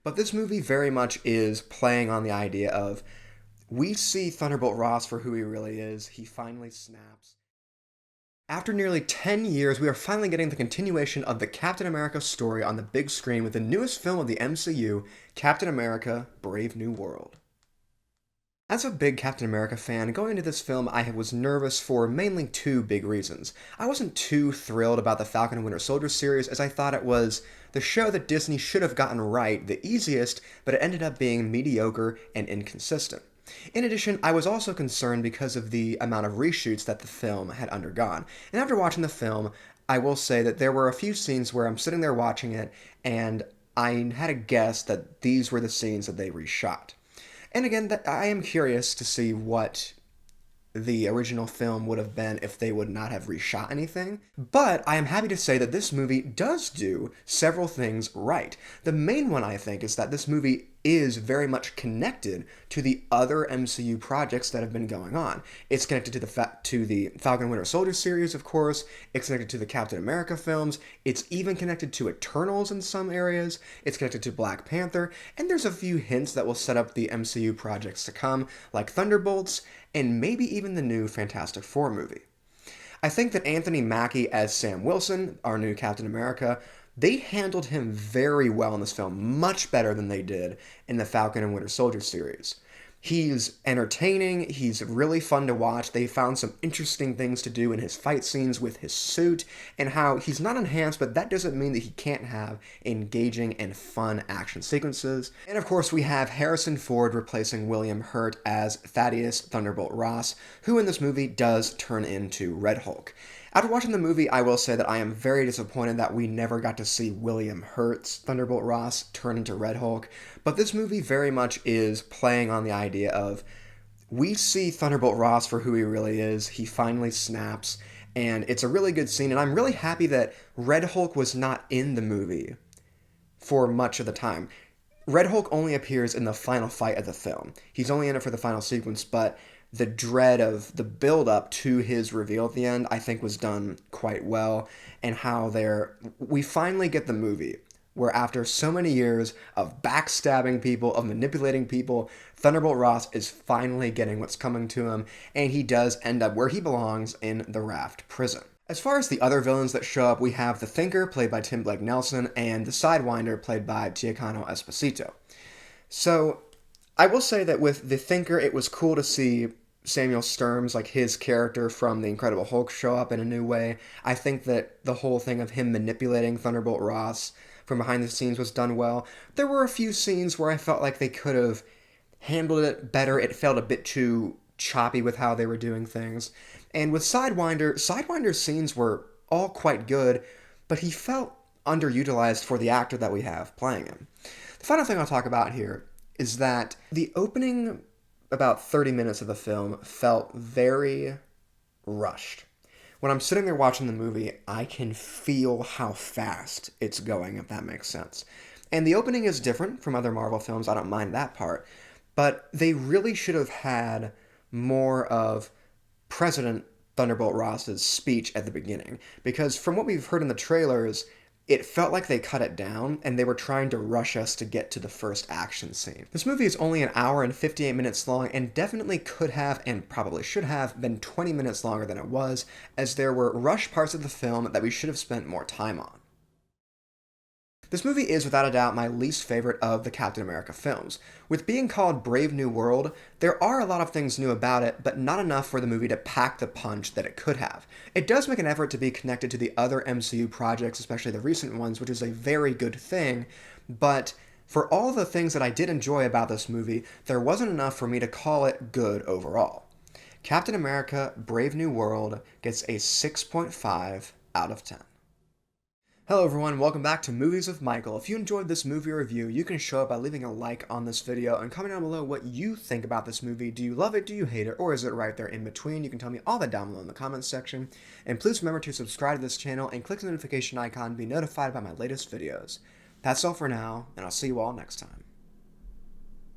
But this movie very much is playing on the idea of we see Thunderbolt Ross for who he really is. He finally snaps. After nearly 10 years, we are finally getting the continuation of the Captain America story on the big screen with the newest film of the MCU, Captain America: Brave New World. As a big Captain America fan, going into this film I was nervous for mainly two big reasons. I wasn't too thrilled about the Falcon and Winter Soldier series, as I thought it was the show that Disney should have gotten right the easiest, but it ended up being mediocre and inconsistent. In addition, I was also concerned because of the amount of reshoots that the film had undergone. And after watching the film, I will say that there were a few scenes where I'm sitting there watching it, and I had a guess that these were the scenes that they reshot. And again, I am curious to see what the original film would have been if they would not have reshot anything. But I am happy to say that this movie does do several things right. The main one, I think, is that this movie is very much connected to the other MCU projects that have been going on. It's connected to the Falcon Winter Soldier series, of course. It's connected to the Captain America films. It's even connected to Eternals in some areas. It's connected to Black Panther. And there's a few hints that will set up the MCU projects to come, like Thunderbolts, and maybe even the new Fantastic Four movie. I think that Anthony Mackie as Sam Wilson, our new Captain America, they handled him very well in this film, much better than they did in the Falcon and Winter Soldier series. He's entertaining, he's really fun to watch. They found some interesting things to do in his fight scenes with his suit, and how he's not enhanced, but that doesn't mean that he can't have engaging and fun action sequences. And of course, we have Harrison Ford replacing William Hurt as Thaddeus Thunderbolt Ross, who in this movie does turn into Red Hulk. After watching the movie, I will say that I am very disappointed that we never got to see William Hurt's Thunderbolt Ross turn into Red Hulk, but this movie very much is playing on the idea of we see Thunderbolt Ross for who he really is. He finally snaps, and it's a really good scene, and I'm really happy that Red Hulk was not in the movie for much of the time. Red Hulk only appears in the final fight of the film. He's only in it for the final sequence, but the dread of the build-up to his reveal at the end, I think, was done quite well, and how we finally get the movie where after so many years of backstabbing people, of manipulating people, Thunderbolt Ross is finally getting what's coming to him, and he does end up where he belongs, in the Raft prison. As far as the other villains that show up, we have the Thinker, played by Tim Blake Nelson, and the Sidewinder, played by Giancarlo Esposito. So, I will say that with the Thinker, it was cool to see Samuel Sturms, like his character from The Incredible Hulk, show up in a new way. I think that the whole thing of him manipulating Thunderbolt Ross from behind the scenes was done well. There were a few scenes where I felt like they could have handled it better. It felt a bit too choppy with how they were doing things. And with Sidewinder's scenes were all quite good, but he felt underutilized for the actor that we have playing him. The final thing I'll talk about here is that the opening about 30 minutes of the film felt very rushed. When I'm sitting there watching the movie, I can feel how fast it's going, if that makes sense. And the opening is different from other Marvel films, I don't mind that part, but they really should have had more of President Thunderbolt Ross's speech at the beginning, because from what we've heard in the trailers, it felt like they cut it down, and they were trying to rush us to get to the first action scene. This movie is only an hour and 58 minutes long, and definitely could have, and probably should have, been 20 minutes longer than it was, as there were rushed parts of the film that we should have spent more time on. This movie is, without a doubt, my least favorite of the Captain America films. With being called Brave New World, there are a lot of things new about it, but not enough for the movie to pack the punch that it could have. It does make an effort to be connected to the other MCU projects, especially the recent ones, which is a very good thing, but for all the things that I did enjoy about this movie, there wasn't enough for me to call it good overall. Captain America: Brave New World gets a 6.5 out of 10. Hello everyone, welcome back to Movies with Michael. If you enjoyed this movie review, you can show it by leaving a like on this video and comment down below what you think about this movie. Do you love it? Do you hate it? Or is it right there in between? You can tell me all that down below in the comments section. And please remember to subscribe to this channel and click the notification icon to be notified about my latest videos. That's all for now, and I'll see you all next time.